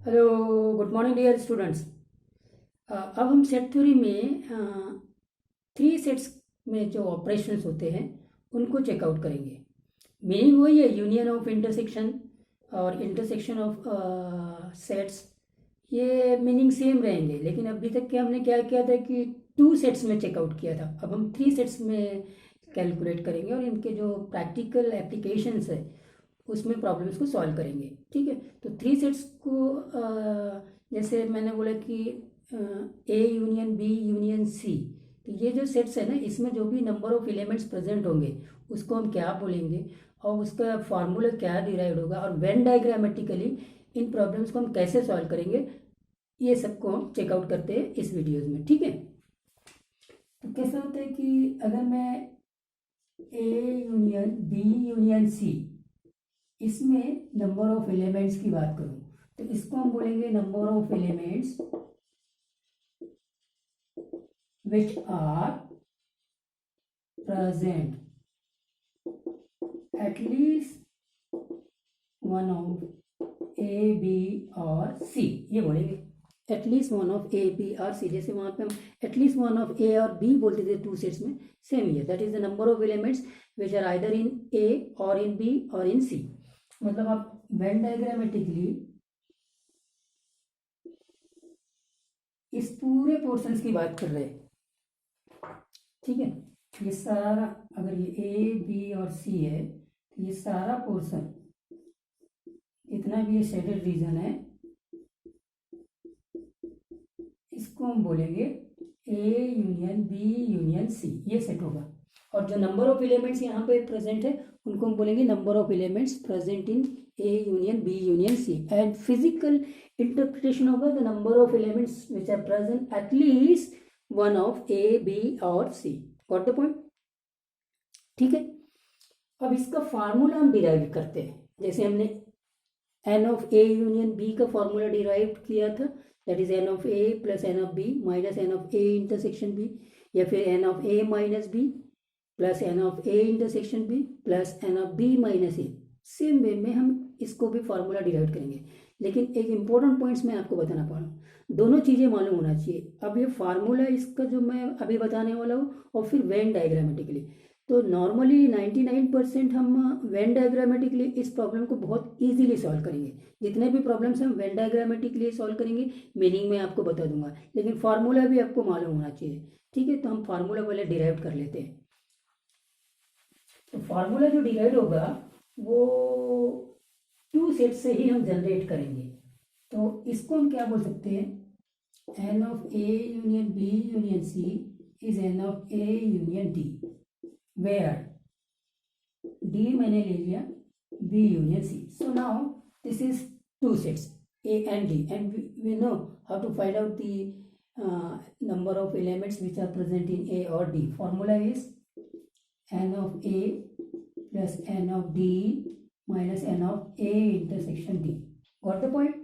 Hello, good morning dear students. अब हम set theory में थ्री सेट्स में जो ऑपरेशंस होते हैं उनको चेकआउट करेंगे। मीनिंग वही है, यूनियन ऑफ इंटरसेक्शन और इंटरसेक्शन ऑफ सेट्स। ये मीनिंग सेम रहेंगे, लेकिन अभी तक के हमने क्या किया था कि टू सेट्स में चेकआउट किया था। अब हम थ्री सेट्स में कैलकुलेट करेंगे और इनके जो प्रैक्टिकल एप्लीकेशंस है उसमें प्रॉब्लम्स को सॉल्व करेंगे। ठीक है, तो थ्री सेट्स को जैसे मैंने बोला कि A union B union C, तो ये जो सेट्स है ना, इसमें जो भी नंबर ऑफ एलिमेंट्स प्रेजेंट होंगे उसको हम क्या बोलेंगे और उसका फार्मूला क्या डिराइव होगा और वेन डायग्रामेटिकली इन प्रॉब्लम्स को हम कैसे सॉल्व करेंगे, ये सबको हम चेकआउट करते हैं इस वीडियोज में। ठीक है, तो कैसा होता है कि अगर मैं A union B union C, इसमें नंबर ऑफ एलिमेंट्स की बात करूं तो इसको हम बोलेंगे number of elements which are present at least one of A, B और C, ये बोलेंगे at least one of A B और सी। जैसे वहाँ पे हम एटलीस्ट वन ऑफ ए और बी बोलते थे टू सेट्स में, सेम ही है। That is the number of elements which are either in A और इन बी और इन सी। मतलब आप वेन डायग्रामेटिकली इस पूरे पोर्शंस की बात कर रहे हैं। ठीक है, ये सारा, अगर ये ए बी और सी है तो ये सारा पोर्शन, इतना भी ये शेडेड रीजन है, इसको हम बोलेंगे A union B union C, ये सेट होगा। और जो नंबर ऑफ एलिमेंट्स यहाँ पे प्रेजेंट है उनको हम बोलेंगे number of elements present in A union B union C. And physical interpretation होगा the number of elements which are present at least one of A B और सी। Got the point? ठीक है, अब इसका फार्मूला हम डिराइव करते हैं। जैसे हमने N of A union B का फॉर्मूला डिराइव किया था, that is N of A plus N of B minus N of A intersection B, या फिर N of A minus B plus N of A intersection B plus N of B minus A. Same way में हम इसको भी formula derive करेंगे। लेकिन एक important points मैं आपको बताना पा रहा हूँ, दोनों चीज़ें मालूम होना चाहिए। अब ये फार्मूला इसका जो मैं अभी बताने वाला हूँ और फिर वेन डायग्रामेटिकली, तो नॉर्मली 99% हम वेन डायग्रामेटिकली इस प्रॉब्लम को बहुत इजीली सॉल्व करेंगे। जितने भी प्रॉब्लम्स हम वेन डायग्रामेटिकली सॉल्व करेंगे, मीनिंग मैं आपको बता दूंगा, लेकिन फार्मूला भी आपको मालूम होना चाहिए। ठीक है, तो हम फार्मूला पहले डिराइव कर लेते हैं। तो फार्मूला जो डिराइव होगा वो टू सेट से ही हम जनरेट करेंगे। तो इसको हम क्या बोल सकते हैं, N of A union B union C is N of A union D, where D मैंने ले लिया B union C. So now this is two sets A and D, and we know how to find out the number of elements which are present in A or D. Formula is n of A plus n of D minus n of A intersection D. Got the point?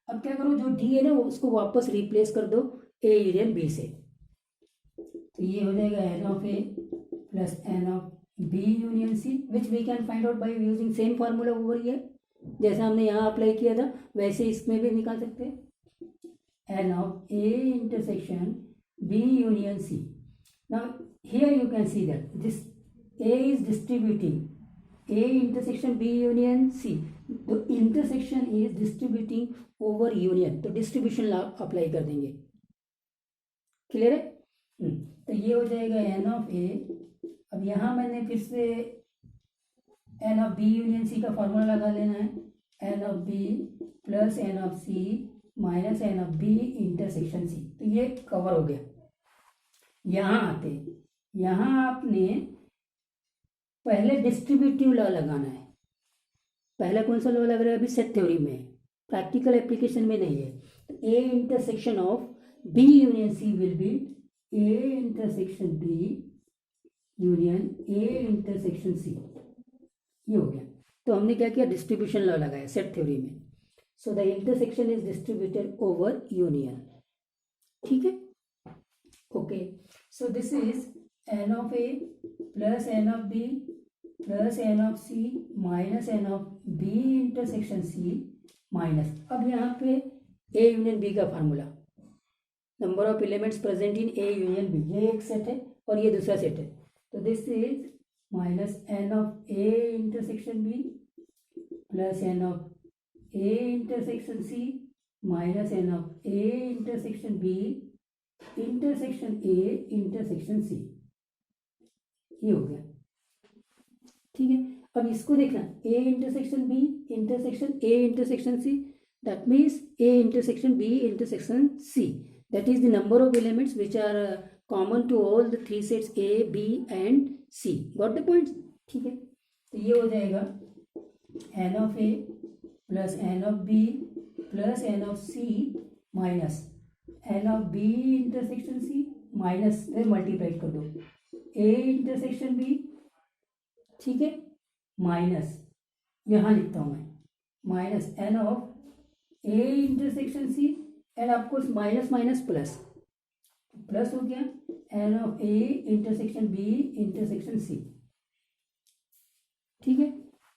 अब क्या करो, जो D है ना उसको वापस replace कर दो A यूनियन B से, तो ये हो जाएगा n of A plus n of B union C, which we can find out by using same formula over here. जैसा हमने यहाँ अप्लाई किया था वैसे इसमें भी निकाल सकते हैं, n of A intersection B union C. Now here you can see that this A is distributing A intersection B union C. The intersection is distributing over union, तो डिस्ट्रीब्यूशन लॉ अप्लाई कर देंगे। Clear है? तो ये हो जाएगा n of A। अब यहाँ मैंने फिर से N of B union C का फॉर्मूला लगा लेना है, N of B plus N of C minus N of B intersection C. तो ये कवर हो गया। यहाँ आते, यहाँ आपने पहले डिस्ट्रीब्यूटिव लॉ लगाना है। पहला कौन सा लॉ लग रहा है? अभी सेट थ्योरी में, प्रैक्टिकल एप्लीकेशन में नहीं है। तो A intersection of B union C will be A intersection B union A intersection C. ये हो गया। तो हमने क्या किया, डिस्ट्रीब्यूशन लॉ लगाया सेट थ्योरी में। So the intersection is distributed over union. ठीक है, okay. So this is N of A plus N of B plus N of C minus N of B intersection C minus, अब यहाँ पे A union B का formula, number of elements present in A union B, ये एक set है और ये दूसरा सेट है। तो this is minus N of A intersection B plus N of A intersection C minus N of A intersection B intersection A intersection C, ये हो गया। ठीक है, अब इसको देखना, A intersection B intersection A intersection C, that means a intersection b intersection c, that is the number of elements which are common to all the three sets a b and c. got the point? ठीक है, तो ये हो जाएगा n of a plus n of b plus n of c minus n of b intersection c minus multiply कर दो a intersection b, ठीक है, माइनस यहाँ लिखता हूँ मैं minus n of A intersection C and of course minus minus plus, plus हो गया N of A intersection B intersection C. ठीक है,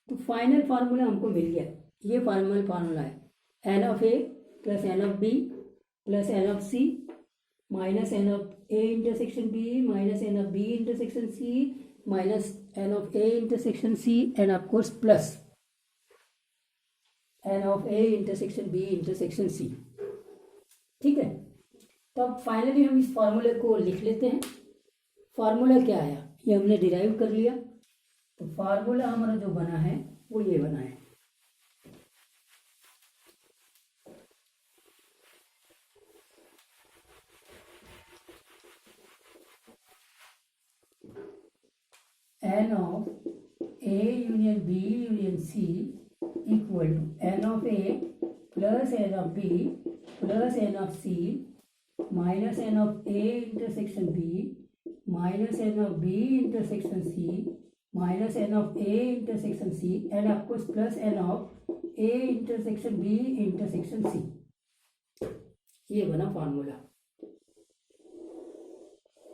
तो फाइनल फार्मूला हमको मिल गया, ये फार्मूला है N of A plus N of B plus N of C minus N of A intersection B minus N of B intersection C minus N of A intersection C and of course plus N of A intersection B intersection C. ठीक है, तो अब finally हम इस फार्मूले को लिख लेते हैं। फार्मूला क्या आया, ये हमने डिराइव कर लिया, तो फार्मूला हमारा जो बना है वो ये बना है, N of A union B union C equal to N of A plus N of B plus N of C minus N of A intersection B minus N of B intersection C minus N of A intersection C and of course plus N of A intersection B intersection C. ये बना formula.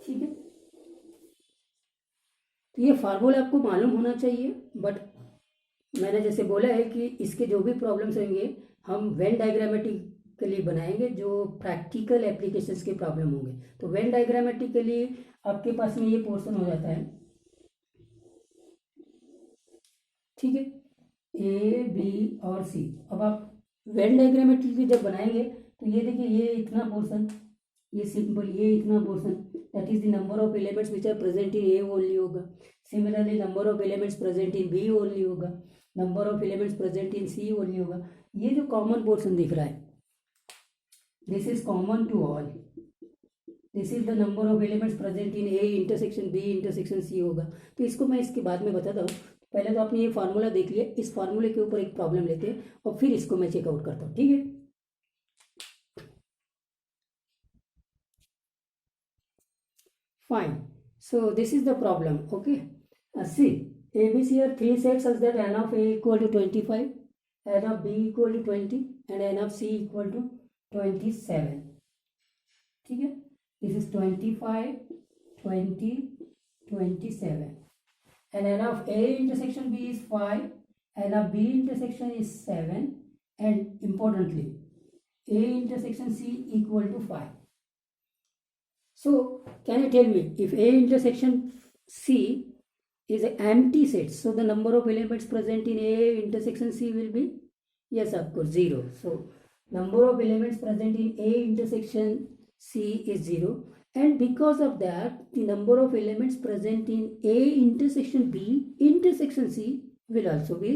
ठीक है, तो ये formula आपको मालूम होना चाहिए, बट मैंने जैसे बोला है कि इसके जो भी प्रॉब्लम्स होंगे हम वेन डायग्रामेटिकली बनाएंगे, जो प्रैक्टिकल एप्लीकेशंस के प्रॉब्लम होंगे। तो वेन डायग्रामेटिकली आपके पास में ये पोर्शन हो जाता है, ठीक है, ए बी और सी। अब आप वेन डायग्रामेटिकली जब बनाएंगे तो ये देखिए, ये इतना पोर्शन, ये सिंपल, ये इतना portion, that is the number of elements which are present in A only होगा। Similarly number of elements present in B only होगा, number of elements present in C only होगा। ये जो कॉमन पोर्शन दिख रहा है, this is common to all, this is the number of elements present in A intersection B intersection C होगा। तो इसको मैं इसके बाद में बताता हूँ, पहले तो आपने ये फार्मूला देख लिया, इस फार्मूले के ऊपर एक प्रॉब्लम लेते हैं और फिर इसको मैं चेकआउट करता हूँ। ठीक है, fine, so this is the problem. Okay, see, ABC are three sets such that n of A equal to 25, n of B equal to 20 and n of C equal to 27. ठीक है, this is 25, 20, 27 and n of A intersection B is 5, n of B intersection is 7 and importantly A intersection C equal to 5. So, can you tell me if A intersection C is an empty set, so the number of elements present in A intersection C will be, yes, of course, 0. So, number of elements present in A intersection C is 0, and because of that, the number of elements present in A intersection B intersection C will also be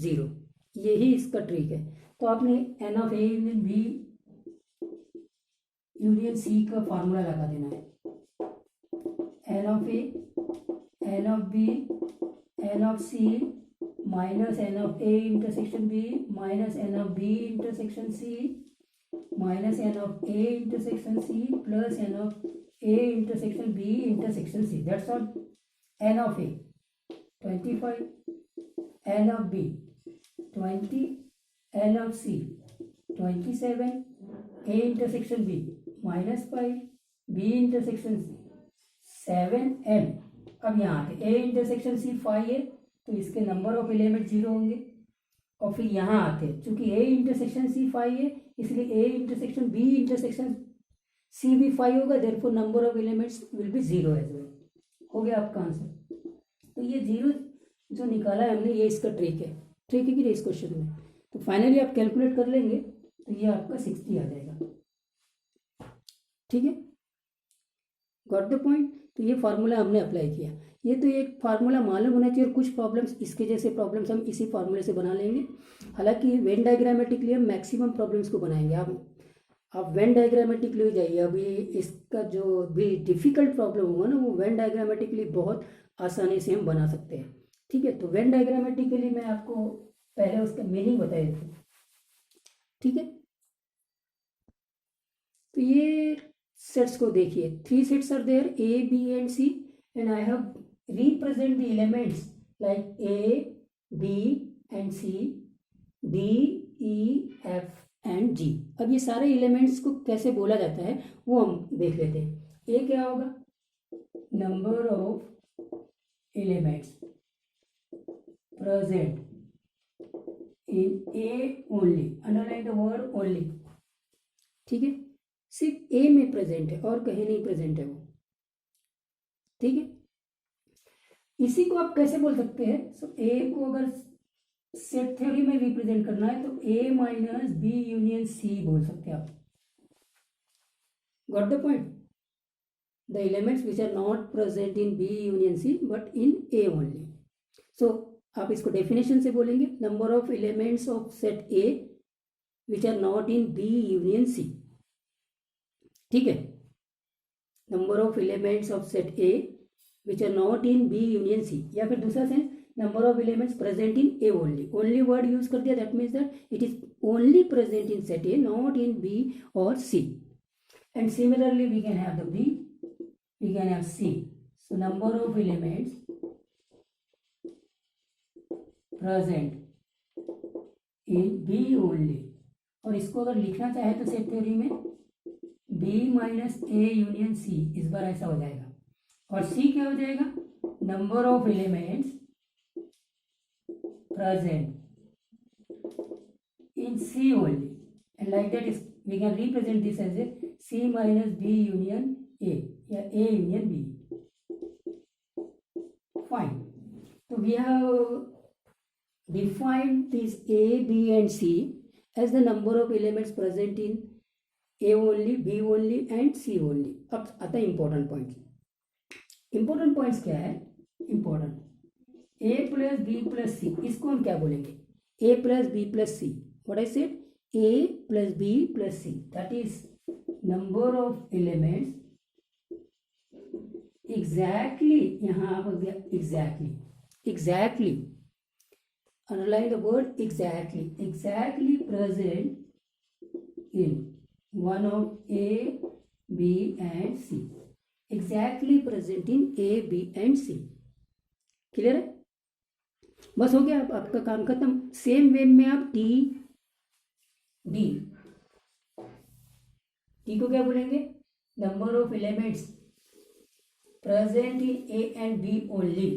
0. यही इसका trick है। तो आपने n of A union B union C का formula लगा देना है, N of A N of B N of C minus N of A intersection B minus N of B intersection C minus N of A intersection C plus N of A intersection B intersection C. That's all. N of A 25, N of B 20, N of C 27, A intersection B -5, B intersection C 7 N. अब यहाँ आते, ए intersection सी 5 है तो इसके number of element 0 होंगे, और फिर यहाँ आते चूंकि ए इंटरसेक्शन सी 5 है इसलिए A intersection B intersection C भी 5 होगा, therefore number of elements will be 0 as well. हो गया आपका आंसर। तो ये 0 जो निकाला है हमने, ये इसका ट्रिक है कि नहीं इस क्वेश्चन में। तो फाइनली आप कैलकुलेट कर लेंगे तो ये आपका 60 आ जाएगा। ठीक है, गॉट द पॉइंट। तो ये फार्मूला हमने अप्लाई किया। ये तो एक फार्मूला मालूम होना चाहिए और कुछ प्रॉब्लम्स इसके जैसे प्रॉब्लम्स हम इसी फार्मूले से बना लेंगे। हालांकि वेन डायग्रामेटिकली हम मैक्सिमम प्रॉब्लम्स को बनाएंगे। आप वेन डायग्रामेटिकली जाइए। अभी इसका जो भी डिफिकल्ट प्रॉब्लम होगा ना, वो वेन डायग्रामेटिकली बहुत आसानी से हम बना सकते हैं। ठीक है, तो वेन डायग्रामेटिकली मैं आपको पहले उसका मीनिंग बता देता हूँ। ठीक है, तो ये सेट्स को देखिए, 3 sets are there, A B and C, and I have represent the elements like A, B and C, D, E, F and G। अब ये सारे एलिमेंट्स को कैसे बोला जाता है वो हम देख लेते हैं। ए क्या होगा? Number of elements present in A only, underline the word only. ठीक है, सिर्फ ए में प्रेजेंट है और कहीं नहीं प्रेजेंट है वो। ठीक है, इसी को आप कैसे बोल सकते हैं? सो ए को अगर सेट थ्योरी में रिप्रेजेंट करना है तो A minus B union C बोल सकते हैं आप। Got the point? The elements which are not present in B union C but in A only. So आप इसको डेफिनेशन से बोलेंगे, number of elements of set A which are not in B union C. ठीक है, number of elements of set A which are not in B union C, या फिर दूसरा sense, number of elements present in A only। only word use कर दिया, that means that it is only present in set A, not in B or C। and similarly we can have the B, we can have C। so number of elements present in B only, और इसको अगर लिखना चाहे तो set theory में B minus A union C, इस बार ऐसा हो जाएगा। और सी क्या हो जाएगा? Number of elements present in C only, and like that we can represent this as a C minus B union A, या ए यूनियन बी। फाइन, तो we have defined this A B and C as the number of elements present in A only, B only and C only. अब आता है important point. Important points क्या है? Important A plus B plus C, इसको हम क्या बोलेंगे? A plus B plus C. What I said? A plus B plus C, that is number of elements exactly, यहां हो गया exactly, exactly underline the word exactly, exactly present in one of A B and C, exactly present in A B and C. Clear है? बस हो गया, आपका काम खत्म। सेम वे में आप डी को क्या बोलेंगे? Number of elements present in A and B only,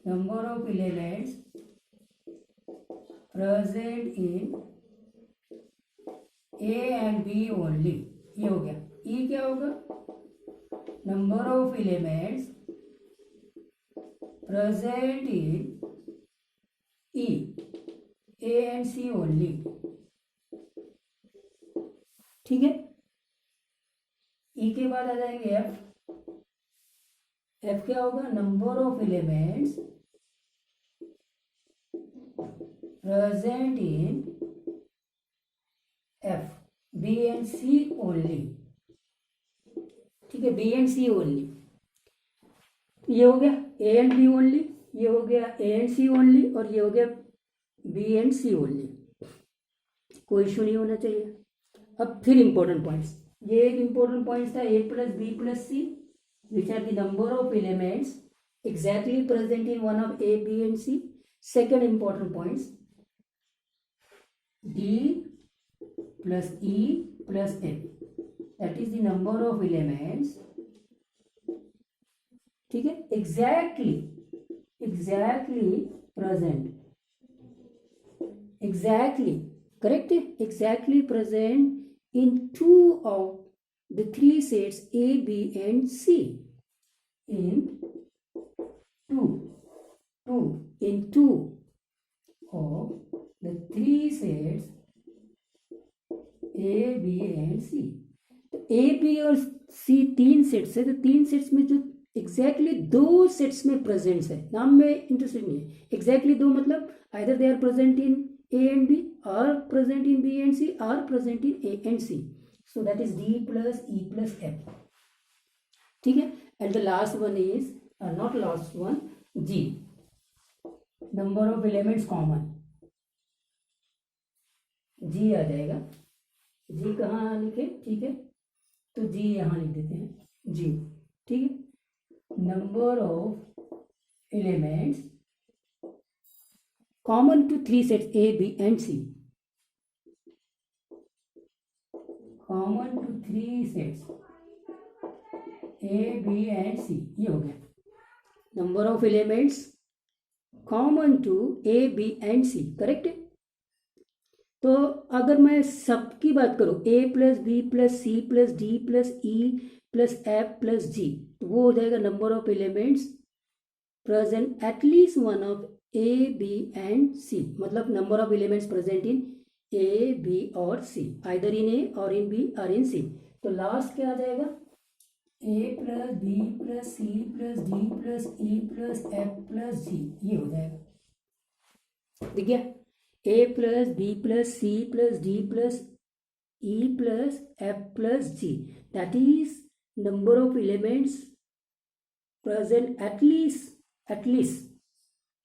number of elements present in A and B only. ये हो गया। ई क्या होगा? Number of elements present in E, A and C only. ठीक है, ई के बाद आ जाएंगे एफ। एफ क्या होगा? Number of elements present in F, B and C only. ठीक है, बी एंड सी ओनली। ये हो गया ए एंड बी ओनली, ये हो गया ए एंड सी ओनली, और ये हो गया बी एंड सी ओनली। कोई इशू नहीं होना चाहिए। अब फिर इंपॉर्टेंट पॉइंट्स, ये एक इंपॉर्टेंट पॉइंट्स था, A plus B plus C which are the number of elements exactly present in one of A B and C. Second important points, D plus E plus F, that is the number of elements, ठीक है, exactly present, exactly correct? Exactly present in two of the three sets A, B and C. In two of the three sets A, B and C. तो A, B और C तीन sets है, तो तीन sets में जो exactly दो sets में प्रेजेंट्स है, नाम में इंटरेस्टेड नहीं है, एग्जैक्टली दो मतलब either they are present in A and B, or present in B and C, or present in A and C. So that is D plus E plus F. ठीक है. And the last one is not last one, G. Number of elements common. G आ जाएगा. G कहाँ लिखे? ठीक है. तो G यहाँ लिख देते हैं. G. ठीक है. Number of elements common to three sets A, B and C. Common to three sets A, B and C. ये हो गया. Number of elements common to A, B and C. Correct है. तो अगर मैं सबकी बात करूँ A plus B plus C plus D plus E plus F plus G, तो वो हो जाएगा number of elements present at least one of A, B and C. मतलब number of elements present in A, B और C, either in A और इन B और इन C. तो last क्या आ जाएगा? A plus B plus C plus D plus E plus F plus G, ये हो जाएगा. ठीक है. A plus B plus C plus D plus E plus F plus G, that is number of elements present at least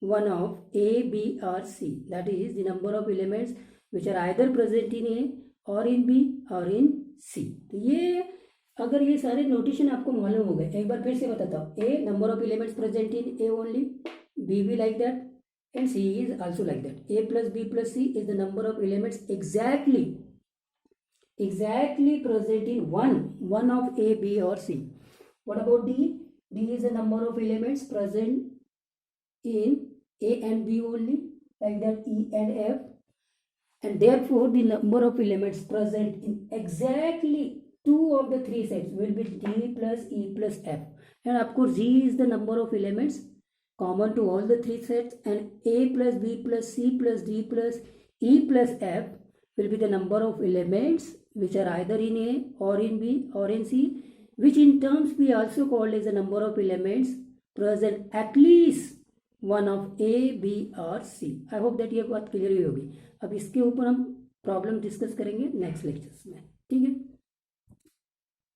one of A, B or C. That is the number of elements which are either present in A or in B or in C. तो ये अगर ये सारे notation आपको मालूम हो गए, एक बार फिर से बताता हूँ. A number of elements present in A only, B be like that and C is also like that. A plus B plus C is the number of elements exactly present in one of A, B or C. What about D? D is the number of elements present in A and B only, like that E and F, and therefore the number of elements present in exactly two of the three sets will be D plus E plus F. And of course G is the number of elements common to all the three sets, and A plus B plus C plus D plus E plus F will be the number of elements which are either in A or in B or in C, which in terms we also called as the number of elements present at least one of A B और C. I hope that ये बात clear हुई होगी. अब इसके ऊपर हम problem discuss करेंगे नेक्स्ट लेक्चर्स में. ठीक है.